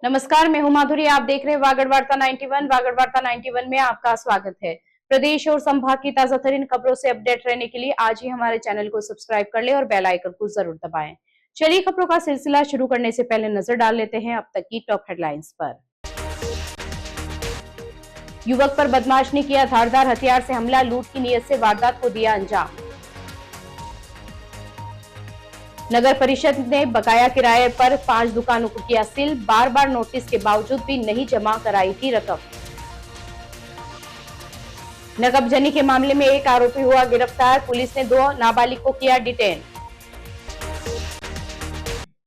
नमस्कार, मैं हूं माधुरी। आप देख रहे हैं वागड़ वार्ता 91। वागड़ वार्ता 91 में आपका स्वागत है। प्रदेश और संभाग की ताजा तरीन खबरों से अपडेट रहने के लिए आज ही हमारे चैनल को सब्सक्राइब कर ले और बेल आइकन को जरूर दबाएं। चलिए खबरों का सिलसिला शुरू करने से पहले नजर डाल लेते हैं अब तक की टॉप हेडलाइंस पर। युवक पर बदमाश ने किया धारदार हथियार से हमला, लूट की नीयत से वारदात को दिया अंजाम। नगर परिषद ने बकाया किराए पर 5 दुकानों को किया सील, बार बार नोटिस के बावजूद भी नहीं जमा कराई थी रकम। नकबजनी के मामले में एक आरोपी हुआ गिरफ्तार, पुलिस ने 2 नाबालिग को किया डिटेन।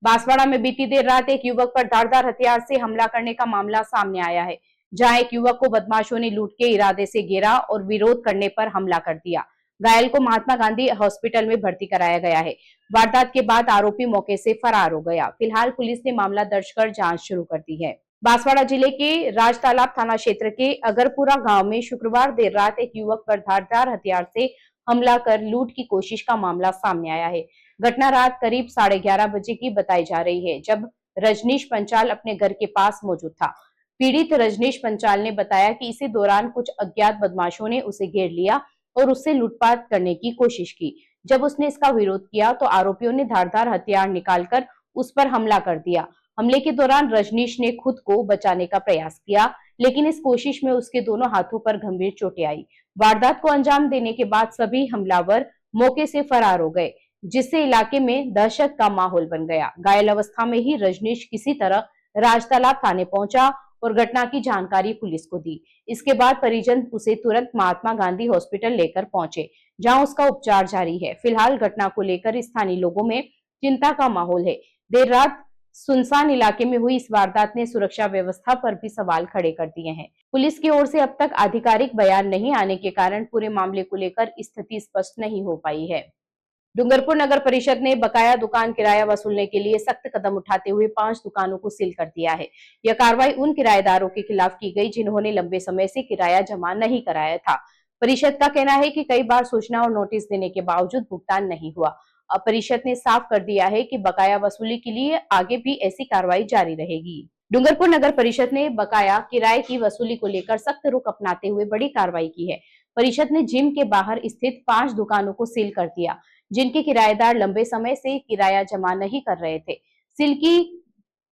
बांसवाड़ा में बीती देर रात एक युवक पर धारदार हथियार से हमला करने का मामला सामने आया है, जहां एक युवक को बदमाशों ने लूट के इरादे से घेरा और विरोध करने पर हमला कर दिया। घायल को महात्मा गांधी हॉस्पिटल में भर्ती कराया गया है। वारदात के बाद आरोपी मौके से फरार हो गया। फिलहाल पुलिस ने मामला दर्ज कर जांच शुरू कर दी है। बांसवाड़ा जिले के राजतालाब थाना क्षेत्र के अगरपुरा गांव में शुक्रवार देर रात एक युवक पर धारदार हथियार से हमला कर लूट की कोशिश का मामला सामने आया है। घटना रात करीब 11:30 बजे की बताई जा रही है, जब रजनीश पंचाल अपने घर के पास मौजूद था। पीड़ित रजनीश पंचाल ने बताया कि इसी दौरान कुछ अज्ञात बदमाशों ने उसे घेर लिया और उससे लूटपाट करने की कोशिश की। जब उसने इसका विरोध किया तो आरोपियों ने धारदार हथियार निकालकर उस पर हमला कर दिया। हमले के दौरान रजनीश ने खुद को बचाने का प्रयास किया, लेकिन इस कोशिश में उसके दोनों हाथों पर गंभीर चोटें आई। वारदात को अंजाम देने के बाद सभी हमलावर मौके से फरार हो गए, जिससे इलाके में दहशत का माहौल बन गया। घायल अवस्था में ही रजनीश किसी तरह राजतालाब थाने पहुंचा और घटना की जानकारी पुलिस को दी। इसके बाद परिजन उसे तुरंत महात्मा गांधी हॉस्पिटल लेकर पहुंचे, जहां उसका उपचार जारी है। फिलहाल घटना को लेकर स्थानीय लोगों में चिंता का माहौल है। देर रात सुनसान इलाके में हुई इस वारदात ने सुरक्षा व्यवस्था पर भी सवाल खड़े कर दिए हैं। पुलिस की ओर से अब तक आधिकारिक बयान नहीं आने के कारण पूरे मामले को लेकर स्थिति स्पष्ट नहीं हो पाई है। डूंगरपुर नगर परिषद ने बकाया दुकान किराया वसूलने के लिए सख्त कदम उठाते हुए 5 दुकानों को सील कर दिया है। यह कार्रवाई उन किराएदारों के खिलाफ की गई जिन्होंने लंबे समय से किराया जमा नहीं कराया था। परिषद का कहना है कि कई बार सूचना और नोटिस देने के बावजूद भुगतान नहीं हुआ। अब परिषद ने साफ कर दिया है कि बकाया वसूली के लिए आगे भी ऐसी कार्रवाई जारी रहेगी। डूंगरपुर नगर परिषद ने बकाया किराए की वसूली को लेकर सख्त रुख अपनाते हुए बड़ी कार्रवाई की है। परिषद ने जिम के बाहर स्थित 5 दुकानों को सील कर दिया, जिनके किराएदार लंबे समय से किराया जमा नहीं कर रहे थे। सील की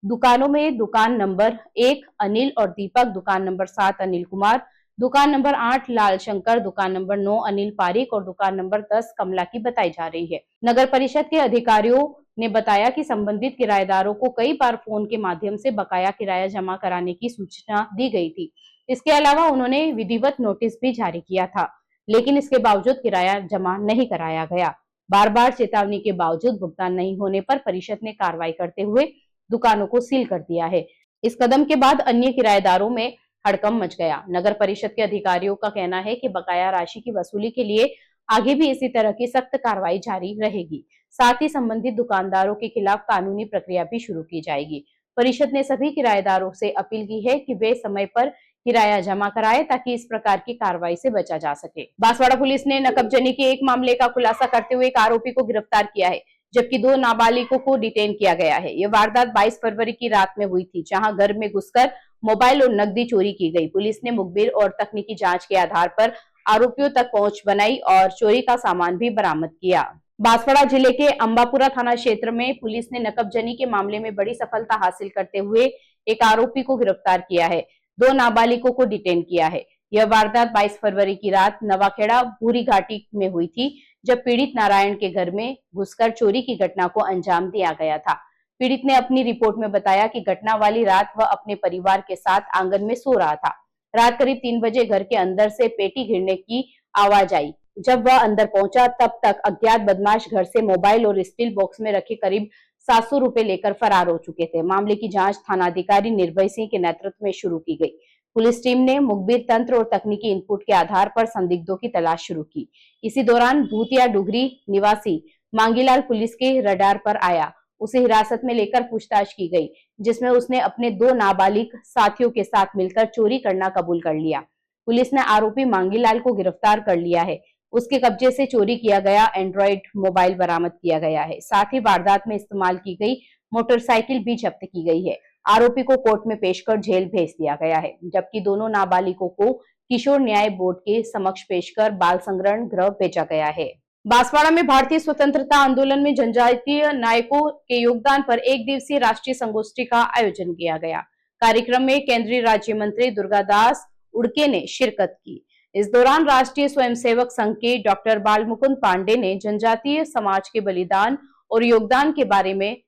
दुकानों में दुकान नंबर 1 अनिल और दीपक, दुकान नंबर 7 अनिल कुमार, दुकान नंबर 8 लाल शंकर, दुकान नंबर 9 अनिल पारिक और दुकान नंबर 10 कमला की बताई जा रही है। नगर परिषद के अधिकारियों ने बताया कि संबंधित किराएदारों को कई बार फोन के माध्यम से बकाया किराया जमा कराने की सूचना दी गई थी। इसके अलावा उन्होंने विधिवत नोटिस भी जारी किया था, लेकिन इसके बावजूद किराया जमा नहीं कराया गया। बार बार चेतावनी के बावजूद भुगतान नहीं होने पर परिषद ने कार्रवाई करते हुए दुकानों को सील कर दिया है। इस कदम के बाद अन्य किराएदारों में हड़कंप मच गया। नगर परिषद के अधिकारियों का कहना है कि बकाया राशि की वसूली के लिए आगे भी इसी तरह की सख्त कार्रवाई जारी रहेगी। साथ ही संबंधित दुकानदारों के खिलाफ कानूनी प्रक्रिया भी शुरू की जाएगी। परिषद ने सभी किराएदारों से अपील की है कि वे समय पर किराया जमा कराए, ताकि इस प्रकार की कार्रवाई से बचा जा सके। बांसवाड़ा पुलिस ने नकबजनी के एक मामले का खुलासा करते हुए एक आरोपी को गिरफ्तार किया है, जबकि 2 नाबालिगों को डिटेन किया गया है। यह वारदात 22 फरवरी की रात में हुई थी, जहां घर में घुसकर मोबाइल और नकदी चोरी की गई। पुलिस ने मुखबिर और तकनीकी जांच के आधार पर आरोपियों तक पहुंच बनाई और चोरी का सामान भी बरामद किया। बांसवाड़ा जिले के अंबापुरा थाना क्षेत्र में पुलिस ने नकबजनी के मामले में बड़ी सफलता हासिल करते हुए एक आरोपी को गिरफ्तार किया है। 2 नाबालिगों को डिटेन किया है। यह वारदात 22 फरवरी की रात नवाखेड़ा भूरी घाटी में हुई थी, जब पीड़ित नारायण के घर में घुसकर चोरी की घटना को अंजाम दिया गया था। पीड़ित ने अपनी रिपोर्ट में बताया कि घटना वाली रात वह अपने परिवार के साथ आंगन में सो रहा था। रात करीब 3 बजे घर के अंदर से पेटी गिरने की आवाज आई। जब वह अंदर पहुंचा तब तक अज्ञात बदमाश घर से मोबाइल और स्टील बॉक्स में रखे करीब 700 रुपए लेकर फरार हो चुके थे। मामले की जांच थानाधिकारी निर्भय सिंह के नेतृत्व में शुरू की गई। पुलिस टीम ने मुखबिर तंत्र और तकनीकी इनपुट के आधार पर संदिग्धों की तलाश शुरू की। इसी दौरान भूतिया डुगरी निवासी मांगीलाल पुलिस के रडार पर आया। उसे हिरासत में लेकर पूछताछ की गई, जिसमें उसने अपने 2 नाबालिग साथियों के साथ मिलकर चोरी करना कबूल कर लिया। पुलिस ने आरोपी मांगीलाल को गिरफ्तार कर लिया है। उसके कब्जे से चोरी किया गया एंड्रॉइड मोबाइल बरामद किया गया है। साथ ही वारदात में इस्तेमाल की गई मोटरसाइकिल भी जब्त की गई है। आरोपी को कोर्ट में पेश कर जेल भेज दिया गया है, जबकि दोनों नाबालिगों को किशोर न्याय बोर्ड के समक्ष पेश कर बाल संग्रहण गृह भेजा गया है। बांसवाड़ा में भारतीय स्वतंत्रता आंदोलन में जनजातीय नायकों के योगदान पर एक दिवसीय राष्ट्रीय संगोष्ठी का आयोजन किया गया। कार्यक्रम में केंद्रीय राज्य मंत्री दुर्गादास उड़के ने शिरकत की। इस दौरान राष्ट्रीय स्वयंसेवक संघ के डॉक्टर बालमुकुंद पांडे ने जनजातीय समाज के बलिदान और योगदान के बारे में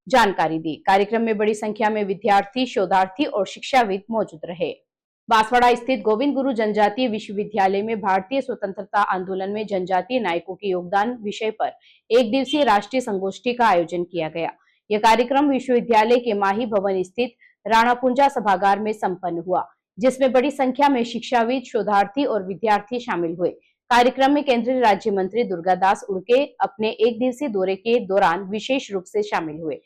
जानकारी दी। कार्यक्रम में बड़ी संख्या में विद्यार्थी, शोधार्थी और शिक्षाविद मौजूद रहे। बांसवाड़ा स्थित गोविंद गुरु जनजातीय विश्वविद्यालय में भारतीय स्वतंत्रता आंदोलन में जनजातीय नायकों के योगदान विषय पर एक दिवसीय राष्ट्रीय संगोष्ठी का आयोजन किया गया। यह कार्यक्रम विश्वविद्यालय के माही भवन स्थित राणापुंजा सभागार में संपन्न हुआ, जिसमें बड़ी संख्या में शिक्षाविद, शोधार्थी और विद्यार्थी शामिल हुए। कार्यक्रम में केंद्रीय राज्य मंत्री दुर्गादास उड़के अपने एक दिवसीय दौरे के दौरान विशेष रूप से शामिल हुए।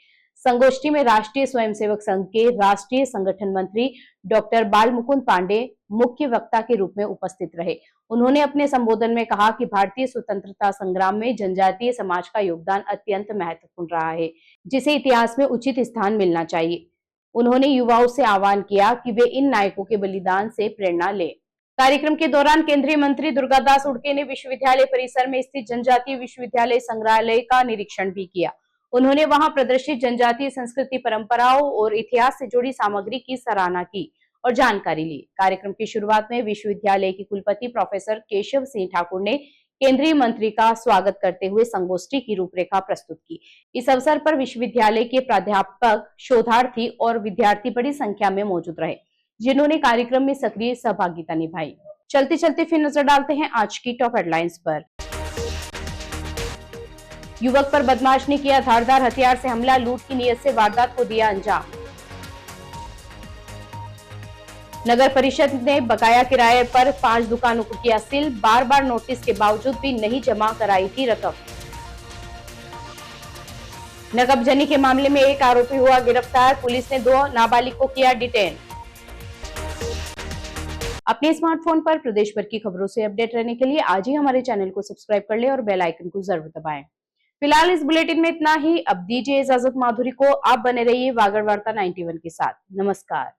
संगोष्ठी में राष्ट्रीय स्वयंसेवक संघ के राष्ट्रीय संगठन मंत्री डॉक्टर बालमुकुंद पांडे मुख्य वक्ता के रूप में उपस्थित रहे। उन्होंने अपने संबोधन में कहा कि भारतीय स्वतंत्रता संग्राम में जनजातीय समाज का योगदान अत्यंत महत्वपूर्ण रहा है, जिसे इतिहास में उचित स्थान मिलना चाहिए। उन्होंने युवाओं से आह्वान किया कि वे इन नायकों के बलिदान से प्रेरणा लें। कार्यक्रम के दौरान केंद्रीय मंत्री दुर्गादास उड़के ने विश्वविद्यालय परिसर में स्थित जनजातीय विश्वविद्यालय संग्रहालय का निरीक्षण भी किया। उन्होंने वहां प्रदर्शित जनजातीय संस्कृति, परंपराओं और इतिहास से जुड़ी सामग्री की सराहना की और जानकारी ली। कार्यक्रम की शुरुआत में विश्वविद्यालय के कुलपति प्रोफेसर केशव सिंह ठाकुर ने केंद्रीय मंत्री का स्वागत करते हुए संगोष्ठी की रूपरेखा प्रस्तुत की। इस अवसर पर विश्वविद्यालय के प्राध्यापक, शोधार्थी और विद्यार्थी बड़ी संख्या में मौजूद रहे, जिन्होंने कार्यक्रम में सक्रिय सहभागिता निभाई। चलते चलते फिर नजर डालते हैं आज की टॉप हेडलाइंस पर। युवक पर बदमाश ने किया धारदार हथियार से हमला, लूट की नीयत से वारदात को दिया अंजाम। नगर परिषद ने बकाया किराए पर 5 दुकानों को किया सील, बार बार नोटिस के बावजूद भी नहीं जमा कराई थी रकम। नकबजनी के मामले में एक आरोपी हुआ गिरफ्तार, पुलिस ने 2 नाबालिग को किया डिटेन। अपने स्मार्टफोन पर प्रदेश भर की खबरों से अपडेट रहने के लिए आज ही हमारे चैनल को सब्सक्राइब कर ले और बेल आइकन को जरूर दबाएं। फिलहाल इस बुलेटिन में इतना ही। अब दीजिए इजाजत माधुरी को। आप बने रहिए वागड़ वार्ता 91 के साथ। नमस्कार।